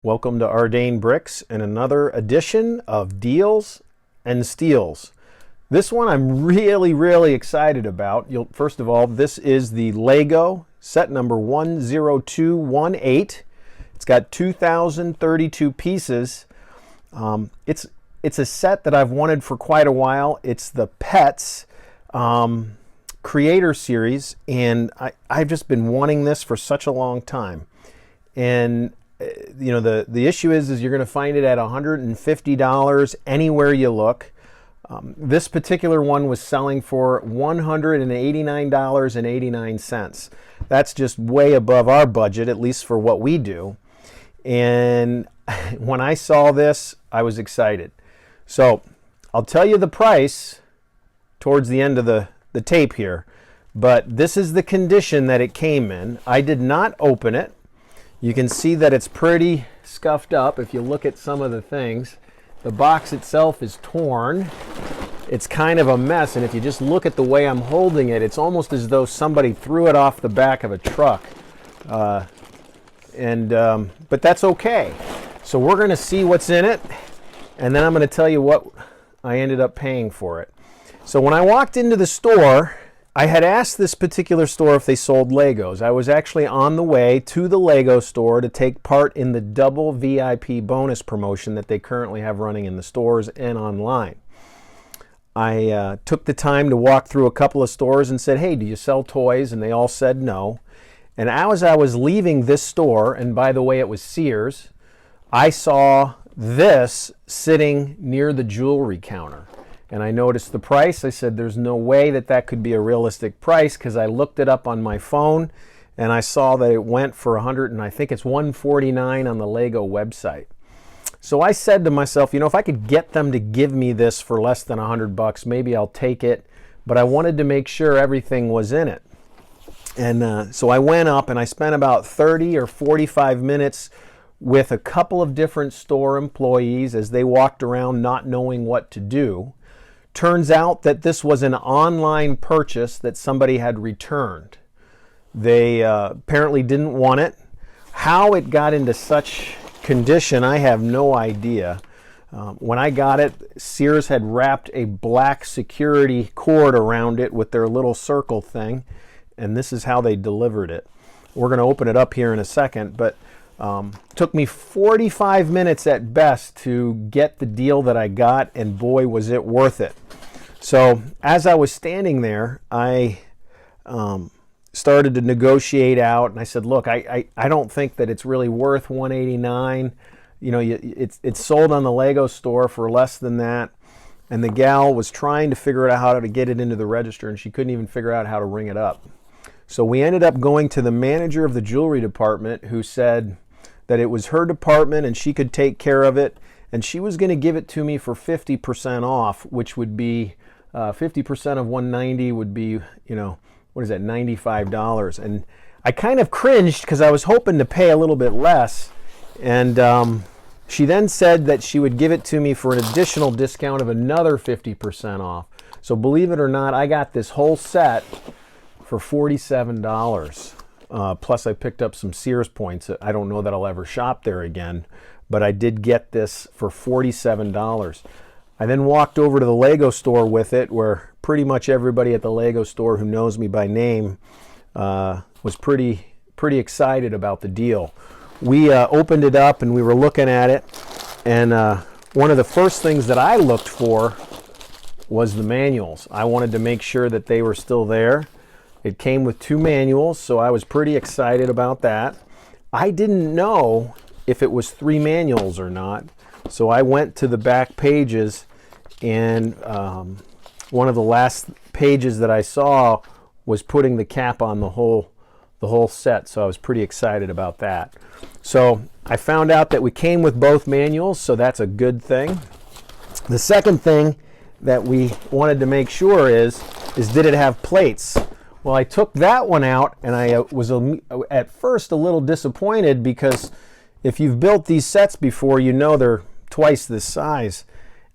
Welcome to ArdainBricks and another edition of Deals and Steals. This one I'm really excited about. First of all, this is the Lego set number 10218. It's got 2,032 pieces. It's a set that I've wanted for quite a while. It's the Pets Creator Series, and I've just been wanting this for such a long time. And you know, the issue is you're going to find it at $150 anywhere you look. This particular one was selling for $189.89. That's just way above our budget, at least for what we do. And when I saw this, I was excited. So I'll tell you the price towards the end of the tape here, but this is the condition that it came in. I did not open it. You can see that it's pretty scuffed up if you look at some of the things. The box itself is torn. It's kind of a mess, and if you just look at the way I'm holding it, it's almost as though somebody threw it off the back of a truck. But that's okay. So we're going to see what's in it, and then I'm going to tell you what I ended up paying for it. So when I walked into the store, I had asked this particular store if they sold Legos. I was actually on the way to the Lego store to take part in the double VIP bonus promotion that they currently have running in the stores and online. I took the time to walk through a couple of stores and said, hey, do you sell toys? And they all said no. And as I was leaving this store, and by the way, it was Sears, I saw this sitting near the jewelry counter. And I noticed the price. I said, there's no way that could be a realistic price, because I looked it up on my phone and I saw that it went for $100, and I think it's $149 on the Lego website. So I said to myself, you know, if I could get them to give me this for less than $100, maybe I'll take it. But I wanted to make sure everything was in it. And so I went up and I spent about 30 or 45 minutes with a couple of different store employees as they walked around not knowing what to do. Turns out that this was an online purchase that somebody had returned. They apparently didn't want it. How it got into such condition, I have no idea. When I got it, Sears had wrapped a black security cord around it with their little circle thing, and this is how they delivered it. We're going to open it up here in a second, but took me 45 minutes at best to get the deal that I got, and boy, was it worth it. So as I was standing there, I started to negotiate out, and I said, look, I don't think that it's really worth $189. You know, it's sold on the Lego store for less than that. And the gal was trying to figure out how to get it into the register, and she couldn't even figure out how to ring it up. So we ended up going to the manager of the jewelry department, who said that it was her department and she could take care of it, and she was going to give it to me for 50% off, which would be 50% of 190 would be, you know, what is that, $95. And I kind of cringed because I was hoping to pay a little bit less. And she then said that she would give it to me for an additional discount of another 50% off. So believe it or not, I got this whole set for $47. Plus I picked up some Sears points. I don't know that I'll ever shop there again, but I did get this for $47. I then walked over to the Lego store with it, where pretty much everybody at the Lego store who knows me by name was pretty excited about the deal. We opened it up and we were looking at it, and one of the first things that I looked for was the manuals. I wanted to make sure that they were still there. It came with 2 manuals, so I was pretty excited about that. I didn't know if it was 3 manuals or not, so I went to the back pages, and one of the last pages that I saw was putting the cap on the whole set, so I was pretty excited about that. So I found out that we came with both manuals, so that's a good thing. The second thing that we wanted to make sure is did it have plates? Well, I took that one out, and I was at first a little disappointed, because if you've built these sets before, you know they're twice this size.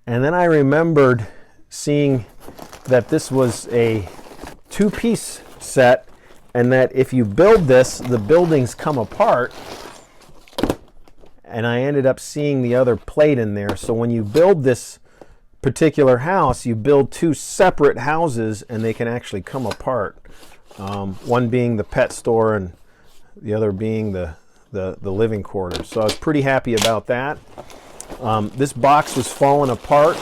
And then I remembered seeing that this was a 2-piece set, and that if you build this, the buildings come apart. and I ended up seeing the other plate in there. So when you build this particular house, you build two separate houses, and they can actually come apart. One being the pet store and the other being the living quarters. So I was pretty happy about that. This box was falling apart,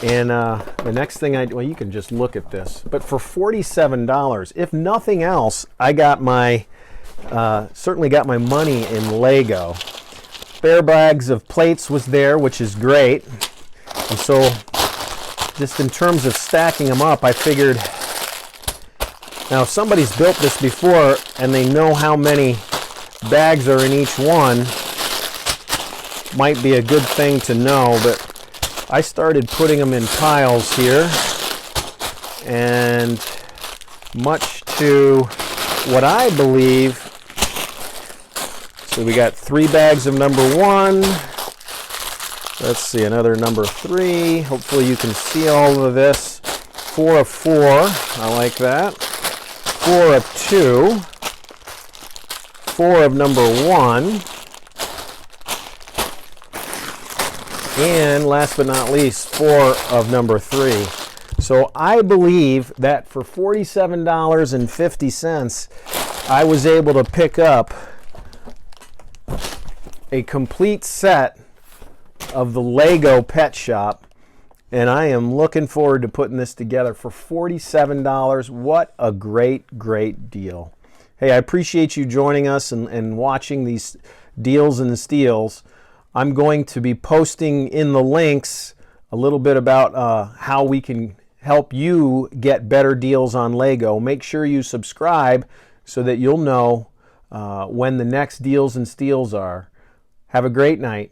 and the next thing well, you can just look at this. But for $47, if nothing else, I got certainly got my money in Lego. Spare bags of plates was there, which is great. And so, just in terms of stacking them up, I figured, now if somebody's built this before and they know how many bags are in each one, might be a good thing to know. But I started putting them in piles here, and much to what I believe, so we got 3 bags of number 1. Let's see, another number 3. Hopefully you can see all of this. 4 of 4. I like that. 4 of 2. 4 of number 1. And last but not least, 4 of number 3. So I believe that for $47.50, I was able to pick up a complete set of the Lego Pet Shop, and I am looking forward to putting this together for $47. What a great deal. Hey, I appreciate you joining us and watching these deals and the steals. I'm going to be posting in the links a little bit about how we can help you get better deals on Lego. Make sure you subscribe so that you'll know when the next deals and steals are. Have a great night.